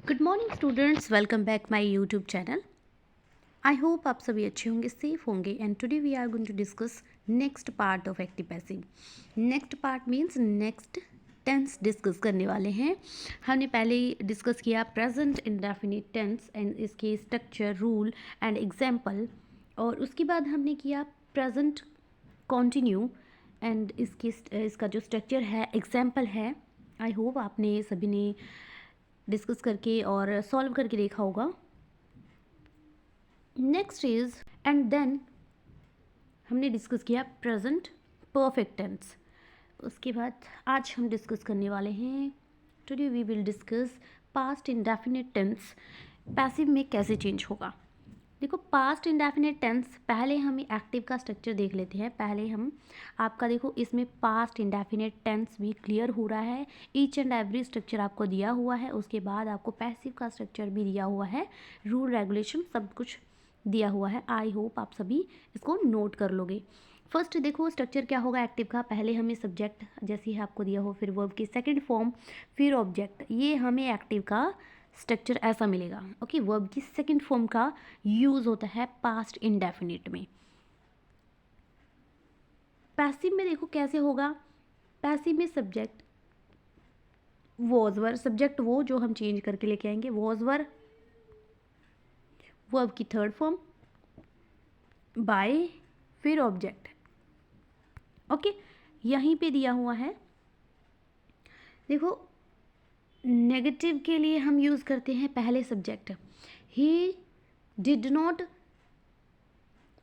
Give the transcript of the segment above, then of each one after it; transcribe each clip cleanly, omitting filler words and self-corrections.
Good morning students, welcome back my YouTube channel. I hope आप सभी अच्छे होंगे, सेफ होंगे। And today we are going to discuss next part of active passive. Next part means next tense discuss करने वाले हैं। हमने पहले ही डिस्कस किया प्रेजेंट इंडेफिनिट टेंस एंड इसके स्ट्रक्चर, रूल एंड एग्जाम्पल, और उसके बाद हमने किया प्रेजेंट कॉन्टिन्यू एंड इसका जो स्ट्रक्चर है, एग्जाम्पल है। आई होप आपने सभी ने डिस्कस करके और सॉल्व करके देखा होगा। नेक्स्ट इज एंड देन हमने डिस्कस किया प्रेजेंट परफेक्ट टेंस। उसके बाद आज हम डिस्कस करने वाले हैं, today we will discuss past indefinite tense passive में कैसे चेंज होगा। देखो, पास्ट इंडेफिनिट टेंस, पहले हम एक्टिव का स्ट्रक्चर देख लेते हैं। पहले हम आपका देखो, इसमें पास्ट इंडेफिनिट टेंस भी क्लियर हो रहा है। ईच एंड एवरी स्ट्रक्चर आपको दिया हुआ है। उसके बाद आपको पैसिव का स्ट्रक्चर भी दिया हुआ है, रूल रेगुलेशन सब कुछ दिया हुआ है। आई होप आप सभी इसको नोट कर लोगे। फर्स्ट देखो, स्ट्रक्चर क्या होगा एक्टिव का। पहले हमें सब्जेक्ट जैसे ही आपको दिया हो, फिर वर्ब की सेकंड फॉर्म, फिर ऑब्जेक्ट। ये हमें एक्टिव का स्ट्रक्चर ऐसा मिलेगा। ओके, वर्ब की सेकंड फॉर्म का यूज होता है पास्ट इंडेफिनिट में। पैसिव में देखो कैसे होगा। पैसिव में सब्जेक्ट वॉज वर, सब्जेक्ट वो जो हम चेंज करके लेके आएंगे, वॉज वर, वर्ब की थर्ड फॉर्म बाय, फिर ऑब्जेक्ट। ओके, यहीं पे दिया हुआ है। देखो, नेगेटिव के लिए हम यूज करते हैं पहले subject. He did not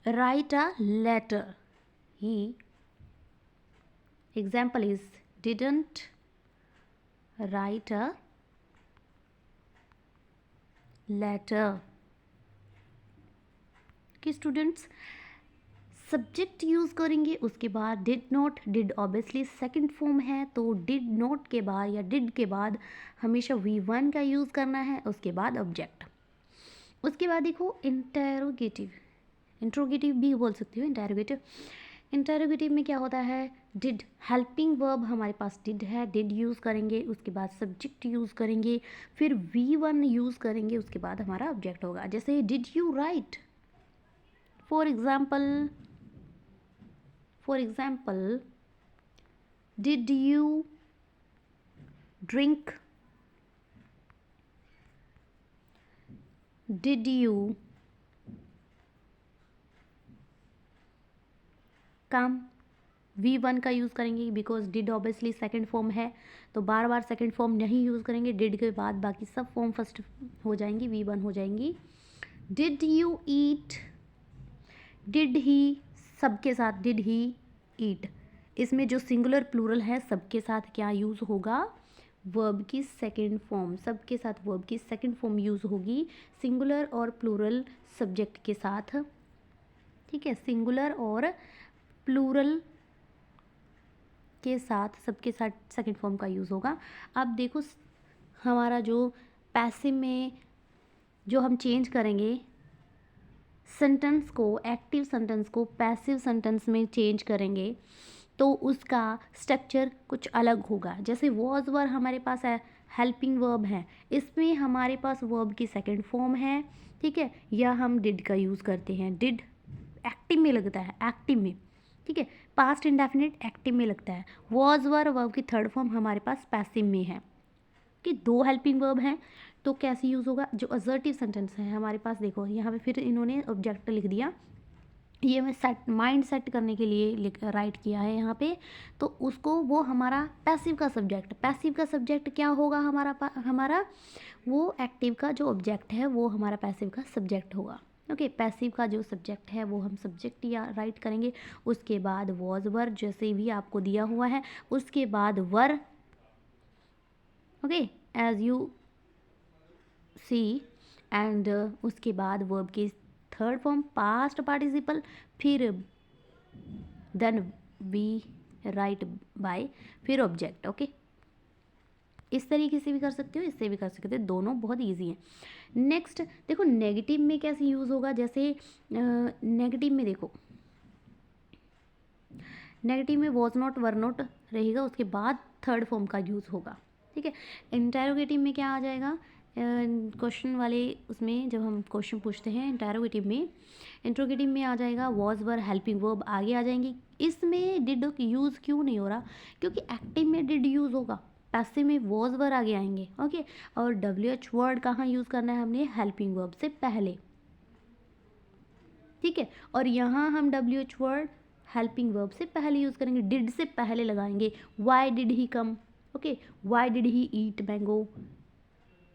write a letter. He, example is didn't write a letter। कि स्टूडेंट्स सब्जेक्ट यूज़ करेंगे, उसके बाद did not, did obviously second form है, तो डिड नॉट के बाद या डिड के बाद हमेशा V1 का यूज़ करना है, उसके बाद ऑब्जेक्ट। उसके बाद देखो इंटेरोगेटिव, इंट्रोगेटिव भी बोल सकती हो, इंटेरोगेटिव। इंटेरोगेटिव में क्या होता है, डिड हेल्पिंग वर्ब हमारे पास डिड है, डिड यूज़ करेंगे, उसके बाद सब्जेक्ट यूज़ करेंगे, फिर V1 यूज़ करेंगे, उसके बाद हमारा ऑब्जेक्ट होगा। जैसे did you right, for example did you drink, did you come. V1 का यूज़ करेंगे because did obviously second form है, तो बार बार सेकंड फॉर्म नहीं यूज़ करेंगे। डिड के बाद बाकी सब फॉर्म फर्स्ट हो जाएंगी, V1 हो जाएंगी। Did you eat, did he सबके साथ, डिड ही ईट। इसमें जो सिंगुलर प्लूरल है सबके साथ क्या यूज़ होगा, वर्ब की सेकंड फॉर्म। सबके साथ वर्ब की सेकंड फॉर्म यूज़ होगी, सिंगुलर और प्लूरल सब्जेक्ट के साथ। ठीक है, सिंगुलर और प्लूरल के साथ सबके साथ सेकंड फॉर्म का यूज़ होगा। अब देखो, हमारा जो पैसिव में जो हम चेंज करेंगे सेंटेंस को, एक्टिव सेंटेंस को पैसिव सेंटेंस में चेंज करेंगे, तो उसका स्ट्रक्चर कुछ अलग होगा। जैसे वॉज वर हमारे पास है, हेल्पिंग वर्ब है, इसमें हमारे पास वर्ब की सेकंड फॉर्म है। ठीक है, या हम डिड का यूज़ करते हैं। डिड एक्टिव में लगता है, एक्टिव में। ठीक है, पास्ट इंडेफिनिट एक्टिव में लगता है। वॉज वर वर्ब की थर्ड फॉर्म हमारे पास पैसिव में है। कि दो हेल्पिंग वर्ब हैं, तो कैसे यूज़ होगा। जो असर्टिव सेंटेंस है हमारे पास, देखो यहाँ पे फिर इन्होंने ऑब्जेक्ट लिख दिया। ये मैं माइंड सेट करने के लिए राइट किया है यहाँ पे, तो उसको वो हमारा पैसिव का सब्जेक्ट, पैसिव का सब्जेक्ट क्या होगा हमारा वो एक्टिव का जो ऑब्जेक्ट है वो हमारा पैसिव का सब्जेक्ट होगा। ओके, पैसिव का जो सब्जेक्ट है वो हम सब्जेक्ट या राइट करेंगे। उसके बाद वॉज वर जैसे भी आपको दिया हुआ है, उसके बाद were. Okay, as you see, and उसके बाद वर्ब की थर्ड फॉर्म पास्ट पार्टिसिपल, फिर देन वी राइट बाय, फिर ऑब्जेक्ट। ओके, इस तरीके से भी कर सकते हो, इससे भी कर सकते हो, दोनों बहुत इजी हैं। नेक्स्ट देखो, नेगेटिव में कैसे यूज़ होगा। जैसे नेगेटिव में देखो, नेगेटिव में वॉज नॉट, वर नॉट रहेगा, उसके बाद थर्ड फॉर्म का यूज़ होगा। ठीक है, इंटेरोगेटिव में क्या आ जाएगा, क्वेश्चन वाले उसमें जब हम क्वेश्चन पूछते हैं इंट्रोगेटिव में आ जाएगा वॉज वर हेल्पिंग वर्ब आगे आ जाएंगी। इसमें डिड यूज़ क्यों नहीं हो रहा, क्योंकि एक्टिव में डिड यूज़ होगा, पैसिव में वॉज वर आगे आएंगे। ओके, और WH वर्ड कहाँ यूज़ करना है हमने, हेल्पिंग वर्ब से पहले। ठीक है, और यहाँ हम WH वर्ड हेल्पिंग वर्ब से पहले यूज़ करेंगे, डिड से पहले लगाएंगे। Why did he come, okay, why did he eat mango,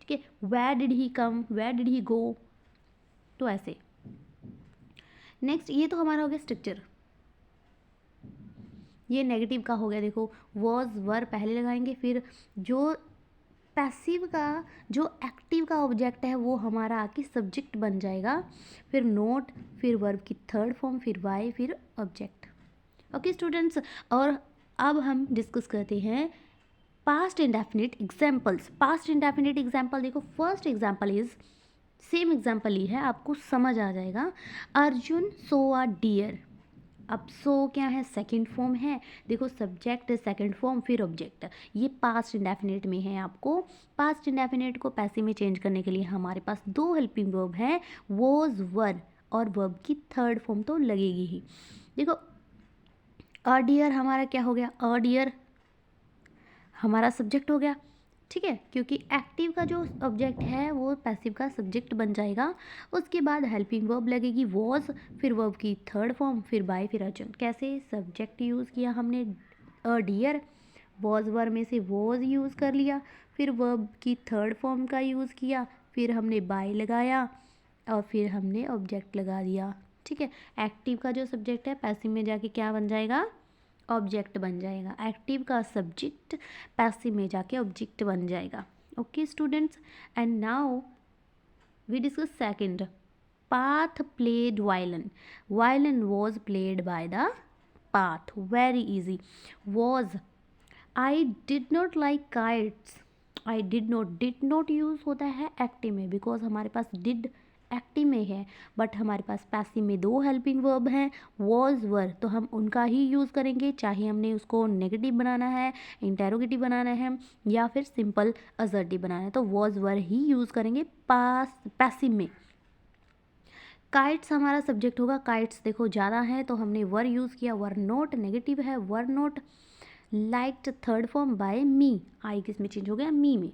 ठीक है, where did he come, where did he go, तो ऐसे। नेक्स्ट ये तो हमारा हो गया स्ट्रक्चर, ये नेगेटिव का हो गया। देखो वॉज वर पहले लगाएंगे, फिर जो पैसिव का जो एक्टिव का ऑब्जेक्ट है वो हमारा आके सब्जेक्ट बन जाएगा, फिर नोट, फिर वर्ब की थर्ड फॉर्म, फिर वाई, फिर ऑब्जेक्ट। ओके स्टूडेंट्स, और अब हम डिस्कस करते हैं past indefinite examples. Past indefinite example देखो, first example is same example ही है, आपको समझ आ जाएगा। Arjun saw a deer. अब सो क्या है, सेकंड फॉर्म है। देखो सब्जेक्ट सेकंड फॉर्म फिर ऑब्जेक्ट, ये पास्ट इंडेफिनिट में है। आपको पास्ट इंडेफिनिट को पैसिव में चेंज करने के लिए हमारे पास दो हेल्पिंग वर्ब हैं, वॉज वर, और वर्ब की थर्ड फॉर्म तो लगेगी ही। देखो अ डियर हमारा क्या हो गया, अ डियर हमारा सब्जेक्ट हो गया, ठीक है, क्योंकि एक्टिव का जो ऑब्जेक्ट है वो पैसिव का सब्जेक्ट बन जाएगा। उसके बाद हेल्पिंग वर्ब लगेगी वॉज, फिर वर्ब की थर्ड फॉर्म, फिर बाय, फिर अर्जुन। कैसे, सब्जेक्ट यूज़ किया हमने अ डियर, वॉज वर में से वॉज यूज़ कर लिया, फिर वर्ब की थर्ड फॉर्म का यूज़ किया, फिर हमने बाय लगाया, और फिर हमने ऑब्जेक्ट लगा दिया। ठीक है, एक्टिव का जो सब्जेक्ट है पैसिव में जाके क्या बन जाएगा, ऑब्जेक्ट बन जाएगा। एक्टिव का सब्जेक्ट पैसिव में जाके ऑब्जेक्ट बन जाएगा। Okay students, and now we discuss second, Parth played violin. Violin was played by the Parth, very easy. Was, I did not like kites, I did not use होता है active में, because हमारे पास did active में है, but हमारे पास passive में दो helping verb हैं वॉज वर, तो हम उनका ही यूज़ करेंगे, चाहे हमने उसको नेगेटिव बनाना है, इंटेरोगेटिव बनाना है, या फिर सिंपल असर्टिव बनाना है, तो वॉज वर ही यूज़ करेंगे पैसिव में। काइट्स हमारा सब्जेक्ट होगा, काइट्स देखो ज़्यादा है तो हमने वर यूज़ किया, वर नोट नेगेटिव है, were not liked third form by me, I किस में चेंज हो गया, मी में।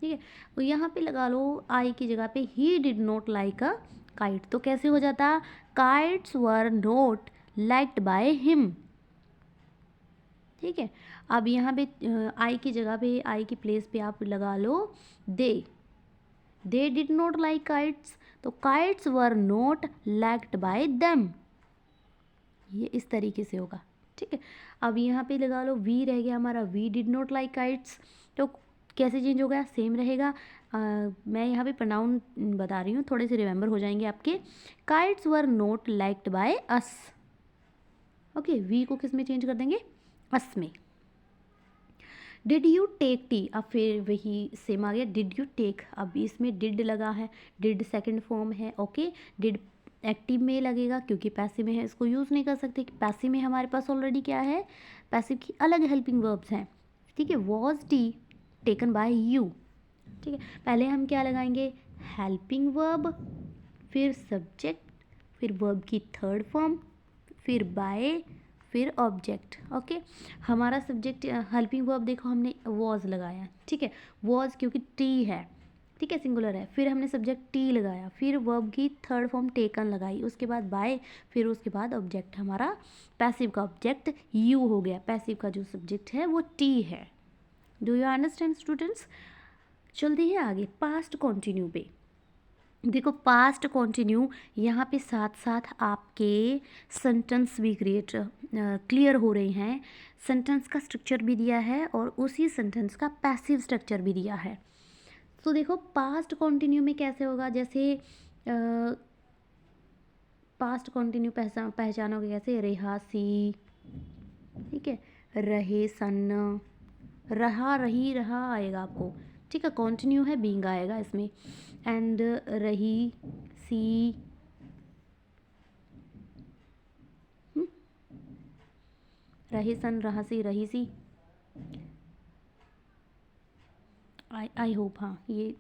ठीक है, तो यहाँ पे लगा लो आई की जगह पे ही did not like a kite, तो कैसे हो जाता, kites were not liked by him. ठीक है, अब यहाँ पे आई की जगह पे, आई की प्लेस पे आप लगा लो they did not like kites, तो kites were not liked by them, ये इस तरीके से होगा। ठीक है, अब यहाँ पे लगा लो वी रह गया हमारा, we did not like kites, तो कैसे चेंज हो गया, सेम रहेगा। मैं यहाँ पे प्रोनाउन बता रही हूँ, थोड़े से रिमेंबर हो जाएंगे आपके। Kites were not liked by us, okay, we को किस में चेंज कर देंगे, अस में। डिड यू टेक टी, अब फिर वही सेम आ गया, डिड यू टेक, अब इसमें डिड लगा है, डिड सेकंड फॉर्म है, ओके, डिड एक्टिव में लगेगा क्योंकि पैसिव में है, इसको यूज़ नहीं कर सकते, पैसिव में हमारे पास ऑलरेडी क्या है, पैसिव की अलग हेल्पिंग वर्ब्स हैं। ठीक है, was T taken by you. ठीक है, पहले हम क्या लगाएंगे, हेल्पिंग वर्ब, फिर सब्जेक्ट, फिर वर्ब की थर्ड फॉर्म, फिर बाय, फिर ऑब्जेक्ट। ओके, हमारा सब्जेक्ट हेल्पिंग वर्ब देखो हमने वॉज लगाया, ठीक है, वॉज क्योंकि टी है, ठीक है, सिंगुलर है, फिर हमने सब्जेक्ट टी लगाया, फिर वर्ब की थर्ड फॉर्म टेकन लगाई, उसके बाद बाय, फिर उसके बाद ऑब्जेक्ट, हमारा पैसिव का ऑब्जेक्ट यू हो गया, पैसिव का जो सब्जेक्ट है वो टी है। डू यू अंडरस्टैंड स्टूडेंट्स, चलते हैं आगे पास्ट कंटिन्यू पे। देखो पास्ट कंटिन्यू यहाँ पे साथ साथ आपके सेंटेंस भी क्लियर हो रहे हैं, सेंटेंस का स्ट्रक्चर भी दिया है और उसी सेंटेंस का पैसिव स्ट्रक्चर भी दिया है। तो देखो पास्ट कंटिन्यू में कैसे होगा, जैसे पास्ट कंटिन्यू पहचानोगे कैसे, रेहा सी, ठीक है, रहे सन, रहा रही रहा आएगा आपको, ठीक है, कंटिन्यू है, बीइंग आएगा इसमें, एंड रही सी, रहे सन, रहा सी, रही सी, आई होप हाँ ये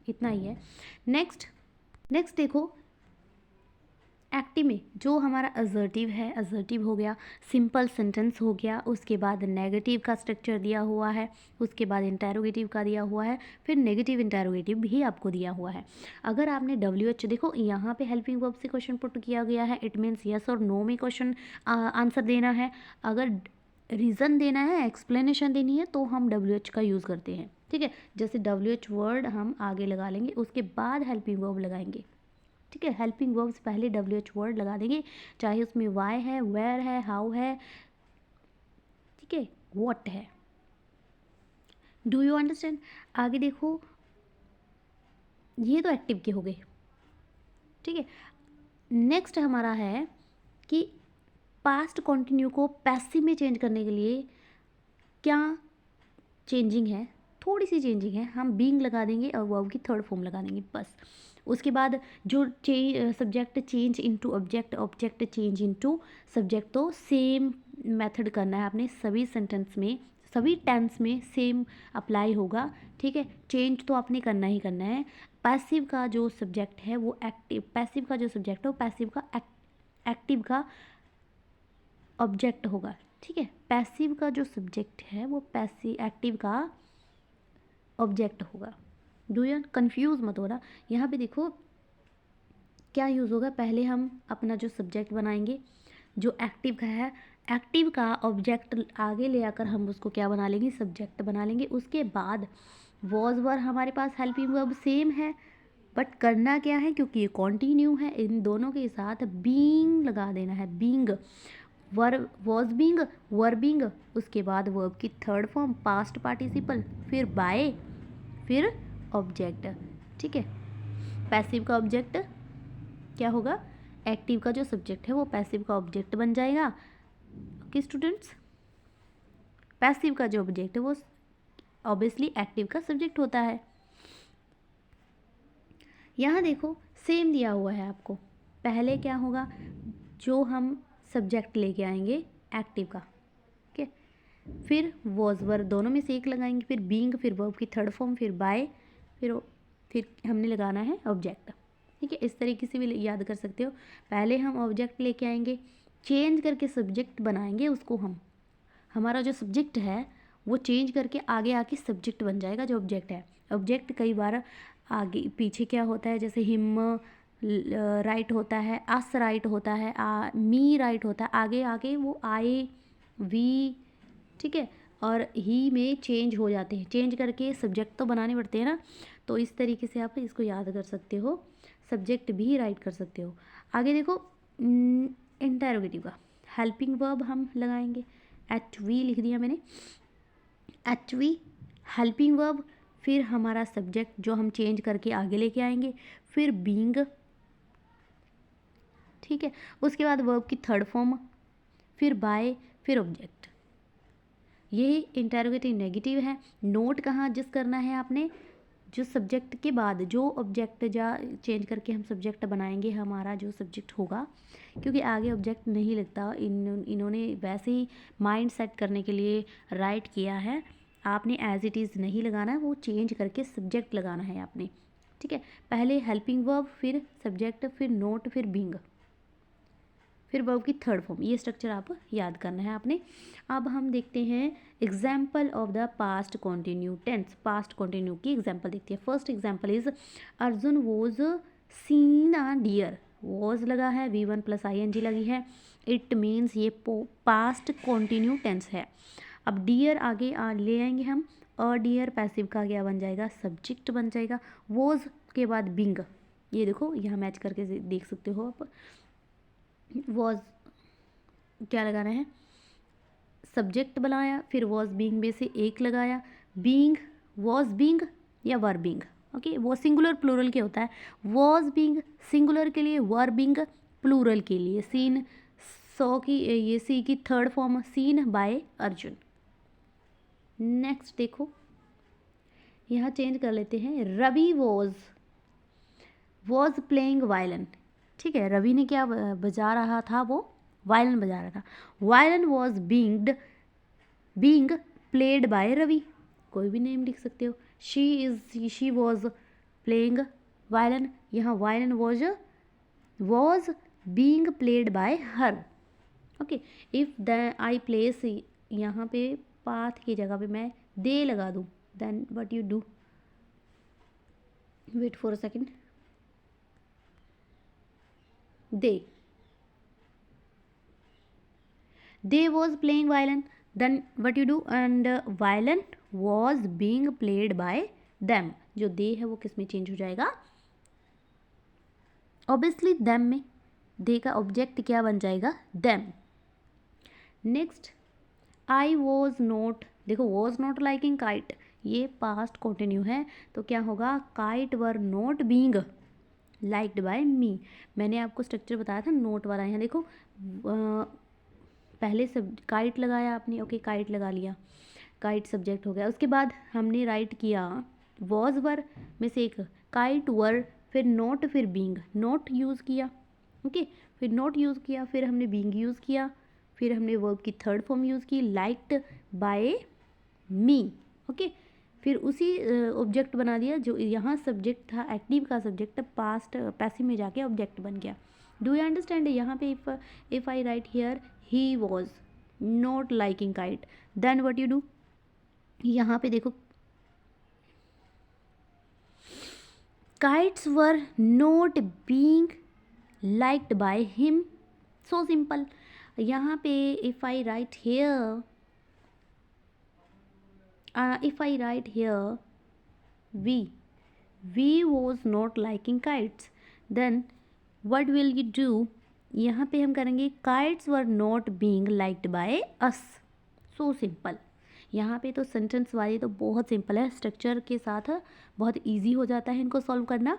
इतना ही है। नेक्स्ट देखो, एक्टिव में जो हमारा असर्टिव है, असर्टिव हो गया, सिंपल सेंटेंस हो गया, उसके बाद नेगेटिव का स्ट्रक्चर दिया हुआ है, उसके बाद इंटेरोगेटिव का दिया हुआ है, फिर नेगेटिव इंटेरोगेटिव भी आपको दिया हुआ है। अगर आपने WH देखो यहाँ पे हेल्पिंग वर्ब से क्वेश्चन पुट किया गया है, इट मीन्स यस और नो में क्वेश्चन आंसर देना है। अगर रीज़न देना है, एक्सप्लेनेशन देनी है, तो हम WH का यूज़ करते हैं। ठीक है, जैसे WH वर्ड हम आगे लगा लेंगे, उसके बाद हेल्पिंग वर्ब लगाएंगे। ठीक है, हेल्पिंग वर्ब्स पहले WH वर्ड लगा देंगे, चाहे उसमें वाई है, वेयर है, हाउ है, ठीक है, व्हाट है। Do you understand? आगे देखो, ये तो एक्टिव के हो गए। ठीक है, नेक्स्ट हमारा है कि पास्ट कंटिन्यू को पैसिव में चेंज करने के लिए क्या चेंजिंग है, थोड़ी सी चेंजिंग है, हम बीइंग लगा देंगे और वर्ब की थर्ड फॉर्म लगा देंगे बस। उसके बाद जो subject change into object, object change into subject, तो सेम मेथड करना है आपने सभी सेंटेंस में, सभी टेंस में सेम अप्लाई होगा। ठीक है, चेंज तो आपने करना ही करना है। पैसिव का जो सब्जेक्ट है वो एक्टिव, पैसिव का जो सब्जेक्ट है वो पैसिव का एक्टिव का ऑब्जेक्ट होगा। ठीक है, पैसिव का जो सब्जेक्ट है वो पैसिव एक्टिव का ऑब्जेक्ट होगा। डू यू कंफ्यूज मत हो रहा। यहाँ पे देखो क्या यूज़ होगा, पहले हम अपना जो सब्जेक्ट बनाएंगे जो एक्टिव का है, एक्टिव का ऑब्जेक्ट आगे ले आकर हम उसको क्या बना लेंगे, सब्जेक्ट बना लेंगे। उसके बाद वॉज वर हमारे पास हेल्पिंग वर्ब सेम है, बट करना क्या है, क्योंकि ये कॉन्टिन्यू है, इन दोनों के साथ बीइंग लगा देना है। Being, verb was being, were being, उसके बाद वर्ब की थर्ड फॉर्म पास्ट पार्टिसिपल, फिर बाय, फिर ऑब्जेक्ट। ठीक है, पैसिव का ऑब्जेक्ट क्या होगा, एक्टिव का जो सब्जेक्ट है वो पैसिव का ऑब्जेक्ट बन जाएगा। ओके स्टूडेंट्स, पैसिव का जो ऑब्जेक्ट है वो ऑब्वियसली एक्टिव का सब्जेक्ट होता है। यहाँ देखो सेम दिया हुआ है आपको, पहले क्या होगा, जो हम सब्जेक्ट लेके आएंगे एक्टिव का, ठीक है, फिर वॉज वर दोनों में से एक लगाएंगे, फिर बीइंग, फिर वर्ब की थर्ड फॉर्म, फिर बाय, फिर हमने लगाना है ऑब्जेक्ट। ठीक है, इस तरीके से भी याद कर सकते हो। पहले हम ऑब्जेक्ट लेके आएंगे, चेंज करके सब्जेक्ट बनाएंगे उसको, हम हमारा जो सब्जेक्ट है वो चेंज करके आगे आके सब्जेक्ट बन जाएगा जो ऑब्जेक्ट है। ऑब्जेक्ट कई बार आगे पीछे क्या होता है, जैसे हिम राइट होता है, अस राइट होता है, मी राइट होता है, आगे आगे वो आई, वी, ठीक है, और ही में चेंज हो जाते हैं, चेंज करके सब्जेक्ट तो बनाने पड़ते हैं ना। तो इस तरीके से आप इसको याद कर सकते हो, सब्जेक्ट भी राइट कर सकते हो। आगे देखो इंटेरोगेटिव का हेल्पिंग वर्ब हम लगाएंगे, HV लिख दिया मैंने, HV हेल्पिंग वर्ब, फिर हमारा सब्जेक्ट जो हम चेंज करके आगे लेके आएंगे, फिर बीइंग, ठीक है, उसके बाद वर्ब की थर्ड फॉर्म, फिर बाय, फिर ऑब्जेक्ट। ये इंटेरोगेटिव नेगेटिव है। नोट कहाँ जिस करना है आपने, जो सब्जेक्ट के बाद जो ऑब्जेक्ट जा चेंज करके हम सब्जेक्ट बनाएंगे, हमारा जो सब्जेक्ट होगा, क्योंकि आगे ऑब्जेक्ट नहीं लगता, इन्होंने वैसे ही माइंड सेट करने के लिए राइट किया है, आपने एज इट इज़ नहीं लगाना है, वो चेंज करके सब्जेक्ट लगाना है आपने। ठीक है, पहले हेल्पिंग वर्ब, फिर सब्जेक्ट, फिर नोट, फिर बीइंग, फिर वर्ब की थर्ड फॉर्म। ये स्ट्रक्चर आप याद करना है आपने। अब हम देखते हैं example of the past continue tense, past continue की एग्जाम्पल देखते हैं। First example is Arjun was seen a deer, was लगा है, V1 + ing लगी है, इट मीन्स ये पास्ट कॉन्टिन्यू टेंस है। अब डियर आगे ले आएंगे हम, अ डियर पैसिव का क्या बन जाएगा, सब्जेक्ट बन जाएगा। वॉज के बाद बीइंग, ये देखो यहाँ मैच करके देख सकते हो आप, वॉज क्या लगाना है, सब्जेक्ट बनाया, फिर वॉज बीइंग में से एक लगाया, बीइंग, वॉज बीइंग या वर बीइंग। ओके, वो सिंगुलर प्लूरल के होता है, वॉज बीइंग सिंगुलर के लिए, वर बीइंग प्लूरल के लिए। सीन, सो की ये सी की third form, seen by Arjun. Next देखो, यहाँ चेंज कर लेते हैं, रवि वॉज प्लेइंग वायलिन। ठीक है, रवि ने क्या बजा रहा था, वो वायलिन बजा रहा था। Violin was being played by Ravi, कोई भी नेम लिख सकते हो। शी वॉज प्लेइंग वायलिन, यहाँ violin was being played by her. Okay, if the I place, यहाँ पे पाथ की जगह पे मैं दे लगा दूँ, then what you do, wait for a second, they was playing violin, then what you do, and violin was being played by them, जो they है वो किस में चेंज हो जाएगा, ऑब्वियसली them में, they का ऑब्जेक्ट क्या बन जाएगा, them। Next, I was not, देखो वॉज नॉट लाइकिंग काइट, ये पास्ट कंटिन्यू है, तो क्या होगा, kite were not being liked by me. मैंने आपको स्ट्रक्चर बताया था नोट वाला, यहाँ देखो पहले सब काइट लगाया आपने, ओके काइट लगा लिया, काइट सब्जेक्ट हो गया, उसके बाद हमने राइट किया वॉज वर में से एक, काइट वर, फिर नॉट, फिर बीइंग, नॉट यूज़ किया, ओके फिर नॉट यूज़ किया, फिर हमने बीइंग यूज़ किया, फिर हमने वर्ब की थर्ड फॉर्म यूज़ की, लाइक्ड बाय मी, ओके फिर उसी ऑब्जेक्ट बना दिया, जो यहाँ सब्जेक्ट था एक्टिव का सब्जेक्ट, पास्ट पैसिव में जाके ऑब्जेक्ट बन गया। डू यू अंडरस्टैंड, यहाँ पे if I write here he was not liking kite, then what you do, यहाँ पे देखो kites were not being liked by him, so simple. यहाँ पे if I write here, if I write here we was not liking kites, then what will you do, यहाँ पे हम करेंगे kites were not being liked by us, so simple। यहाँ पे तो sentence वाली तो बहुत सिंपल है, स्ट्रक्चर के साथ बहुत इजी हो जाता है इनको सॉल्व करना।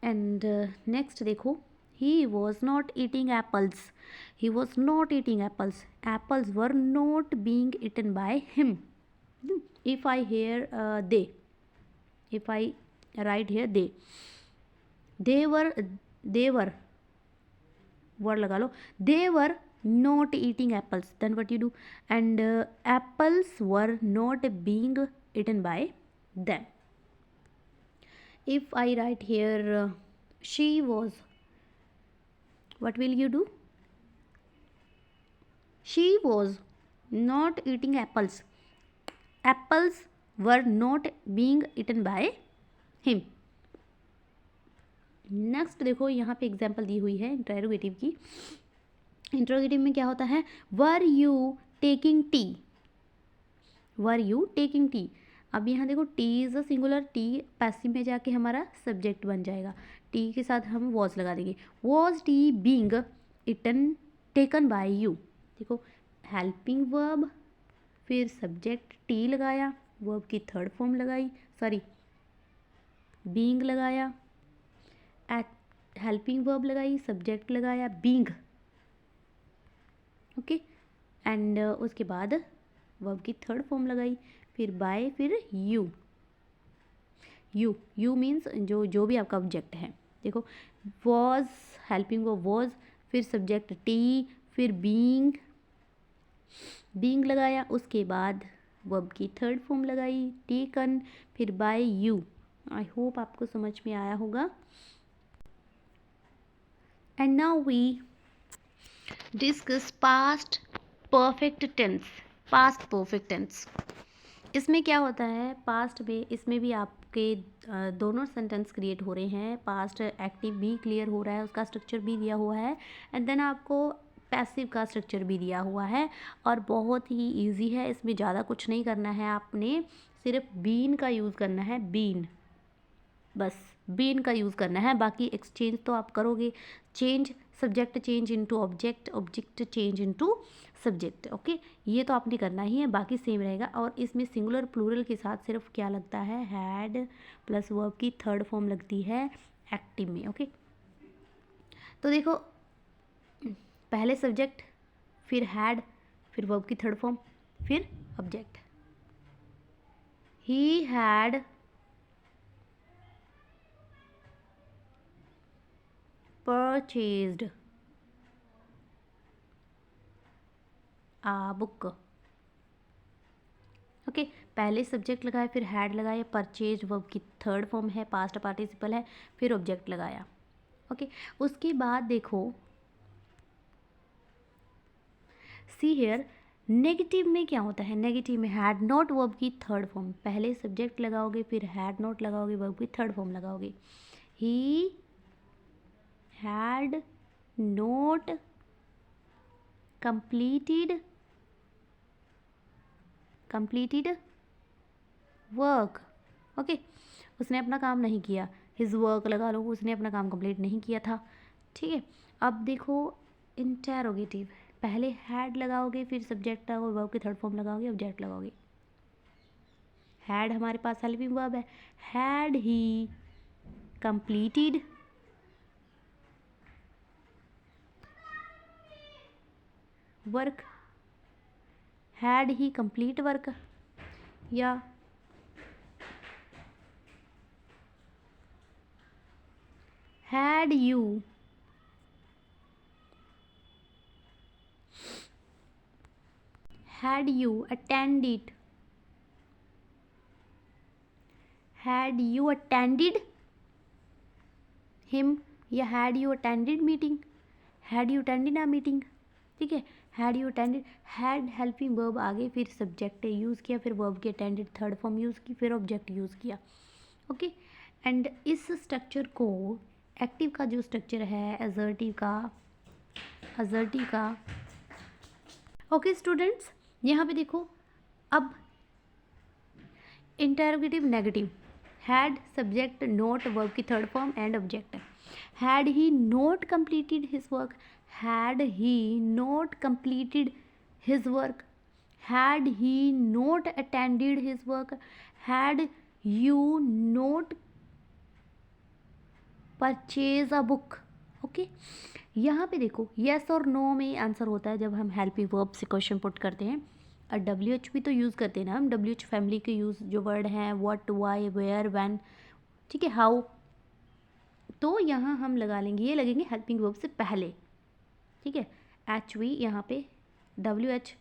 एंड नेक्स्ट देखो, he was not eating apples, he was not eating apples, apples were not being eaten by him। if I hear they, if I write here they were word लगा लो, they were not eating apples, then what you do, and apples were not being eaten by them। if I write here she was, what will you do, she was not eating apples, apples were not being eaten by him। Next देखो यहाँ पे example दी हुई है interrogative की, interrogative में क्या होता है, were you taking tea, were you taking tea, अब यहाँ देखो T is a singular, T passive में जाके हमारा सब्जेक्ट बन जाएगा, टी के साथ हम वॉज लगा देंगे, was T being eaten taken by you, देखो हेल्पिंग वर्ब, फिर सब्जेक्ट टी लगाया, वर्ब की थर्ड फॉर्म लगाई, सॉरी बीइंग लगाया, हेल्पिंग वर्ब लगाई, सब्जेक्ट लगाया बीइंग, ओके एंड उसके बाद वर्ब की थर्ड फॉर्म लगाई, फिर बाय, फिर यू, यू मीन्स जो भी आपका ऑब्जेक्ट है, देखो वॉज हेल्पिंग वर्ब वॉज, फिर सब्जेक्ट टी, फिर बीइंग लगाया, उसके बाद वर्ब की थर्ड फॉर्म लगाई टेकन, फिर बाय यू। आई होप आपको समझ में आया होगा। And now we discuss past perfect tense, past perfect tense. इसमें क्या होता है, पास्ट में इसमें भी आपके दोनों सेंटेंस क्रिएट हो रहे हैं, पास्ट एक्टिव भी क्लियर हो रहा है, उसका स्ट्रक्चर भी दिया हुआ है, एंड देन आपको पैसिव का स्ट्रक्चर भी दिया हुआ है, और बहुत ही इजी है, इसमें ज़्यादा कुछ नहीं करना है, आपने सिर्फ बीन का यूज़ करना है, बीन, बस बीन का यूज़ करना है, बाकी एक्सचेंज तो आप करोगे, change subject change into object, object change into subject, okay ये तो आपने करना ही है, बाकी सेम रहेगा। और इसमें सिंगुलर प्लूरल के साथ सिर्फ क्या लगता है, हैड प्लस वर्ब की थर्ड फॉर्म लगती है एक्टिव में, ओके तो देखो पहले सब्जेक्ट, फिर हैड, फिर वर्ब की थर्ड फॉर्म, फिर object, he had purchased a book, okay पहले सब्जेक्ट लगाया, फिर हैड लगाया, परचेज वर्ब की थर्ड फॉर्म है, पास्ट पार्टिसिपल है, फिर ऑब्जेक्ट लगाया। ओके, उसके बाद देखो सी हेयर, नेगेटिव में क्या होता है? नेगेटिव में हैड नॉट वर्ब की थर्ड फॉर्म, पहले सब्जेक्ट लगाओगे, फिर हैड नॉट लगाओगे, वर्ब की थर्ड फॉर्म लगाओगे। He had not completed work. Okay, उसने अपना काम नहीं किया, हिज वर्क लगा लो, उसने अपना काम कंप्लीट नहीं किया था। ठीक है, अब देखो इंटेरोगेटिव, पहले हैड लगाओगे, फिर सब्जेक्ट और वर्ब की थर्ड फॉर्म लगाओगे, ऑब्जेक्ट लगाओगे। हैड हमारे पास हेल्पिंग वर्ब है, had he completed work, had he complete work, या had you attended him, या had you attended meeting, had you attended a meeting। ठीक है, had you attended, had helping verb आगे, फिर subject use किया, फिर verb की अटेंडेड थर्ड फॉर्म यूज़ की, फिर ऑब्जेक्ट यूज़ किया। ओके, एंड इस स्ट्रक्चर को, एक्टिव का जो स्ट्रक्चर है, असर्टिव का ओके स्टूडेंट्स, यहाँ पे देखो अब interrogative negative, had subject not verb की third form and object. Had he not completed his work, had he not completed his work, had he not attended his work, had you not purchase a book. Okay, यहाँ पे देखो yes और no में answer होता है जब हम helping verb से क्वेश्चन पुट करते हैं। और WH भी तो यूज़ करते हैं ना हम, WH फैमिली के यूज़ जो वर्ड हैं, व्हाट, वाई, वेयर, व्हेन, ठीक है, हाउ, तो यहाँ हम लगा लेंगे, ये लगेंगे हेल्पिंग वर्ब से पहले। ठीक है, HV यहाँ पे WH,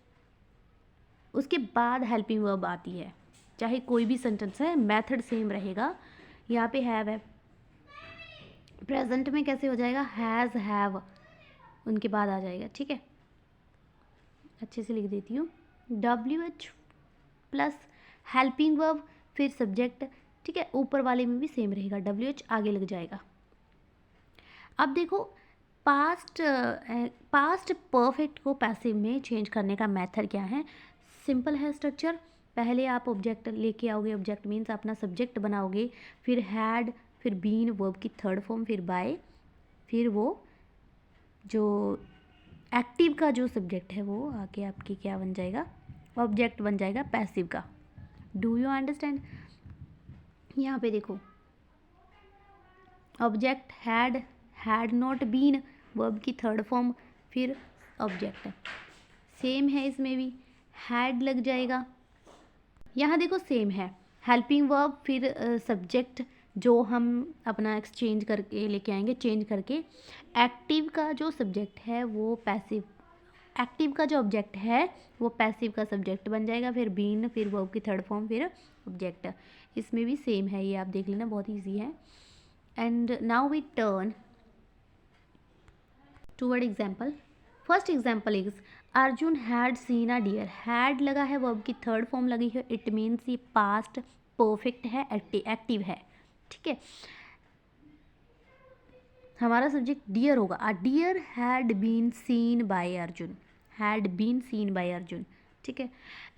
उसके बाद हेल्पिंग वर्ब आती है, चाहे कोई भी सेंटेंस है, मेथड सेम रहेगा। यहाँ पे हैव है, प्रेजेंट में कैसे हो जाएगा, हैज़, हैव, उनके बाद आ जाएगा। ठीक है, अच्छे से लिख देती हूँ, WH प्लस हेल्पिंग वर्ब, फिर सब्जेक्ट। ठीक है, ऊपर वाले में भी सेम रहेगा, WH आगे लग जाएगा। अब देखो पास्ट परफेक्ट को पैसिव में चेंज करने का मेथड क्या है? सिंपल है स्ट्रक्चर, पहले आप ऑब्जेक्ट लेके आओगे, ऑब्जेक्ट मीन्स अपना सब्जेक्ट बनाओगे, फिर हैड, फिर बीन वर्ब की थर्ड फॉर्म, फिर बाय, फिर वो जो एक्टिव का जो सब्जेक्ट है वो आके आपकी क्या बन जाएगा, ऑब्जेक्ट बन जाएगा पैसिव का। Do you understand? यहाँ पे देखो object had not been verb की थर्ड फॉर्म, फिर ऑब्जेक्ट, सेम है इसमें भी, हैड लग जाएगा। यहाँ देखो सेम है, हेल्पिंग वर्ब फिर सब्जेक्ट जो हम अपना एक्सचेंज करके लेके आएंगे, चेंज करके। एक्टिव का जो सब्जेक्ट है वो पैसिव, एक्टिव का जो ऑब्जेक्ट है वो पैसिव का सब्जेक्ट बन जाएगा, फिर बीन, फिर वर्ब की थर्ड फॉर्म, फिर ऑब्जेक्ट। इसमें भी सेम है, ये आप देख लेना, बहुत ईजी है। And now we turn toward example. First example is Arjun had seen a deer, had लगा है, वर्ब की थर्ड फॉर्म लगी है, इट मीन्स ये पास्ट परफेक्ट है, एक्टिव है। ठीक है, हमारा सब्जेक्ट डियर होगा, a deer had been seen by Arjun, had been seen by Arjun. ठीक है,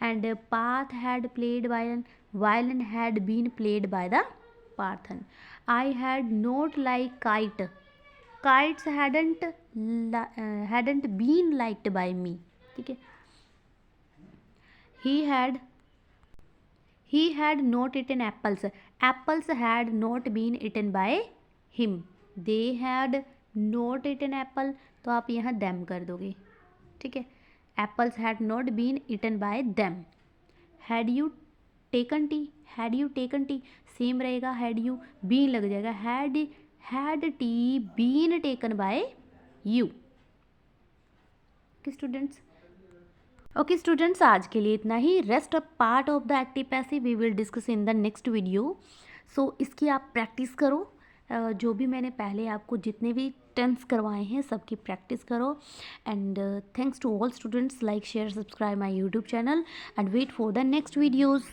and Parth had played violin, violin had been played by the पार्थन। I had not like kite, kites hadn't been liked by me। ठीक है, he had not eaten apples, apples had not been eaten by him। they had not eaten apple, तो आप यहाँ them कर दोगे। ठीक है, apples had not been eaten by them। had you taken tea, same रहेगा, had you been लग जाएगा, had tea been taken by you। Students okay students, आज के लिए इतना ही। Rest of part of the active passive we will discuss in the next video. So इसकी आप प्रैक्टिस करो। जो भी मैंने पहले आपको जितने भी टेंस करवाए हैं सबकी प्रैक्टिस करो। And thanks to all students, like share subscribe my YouTube channel and wait for the next videos.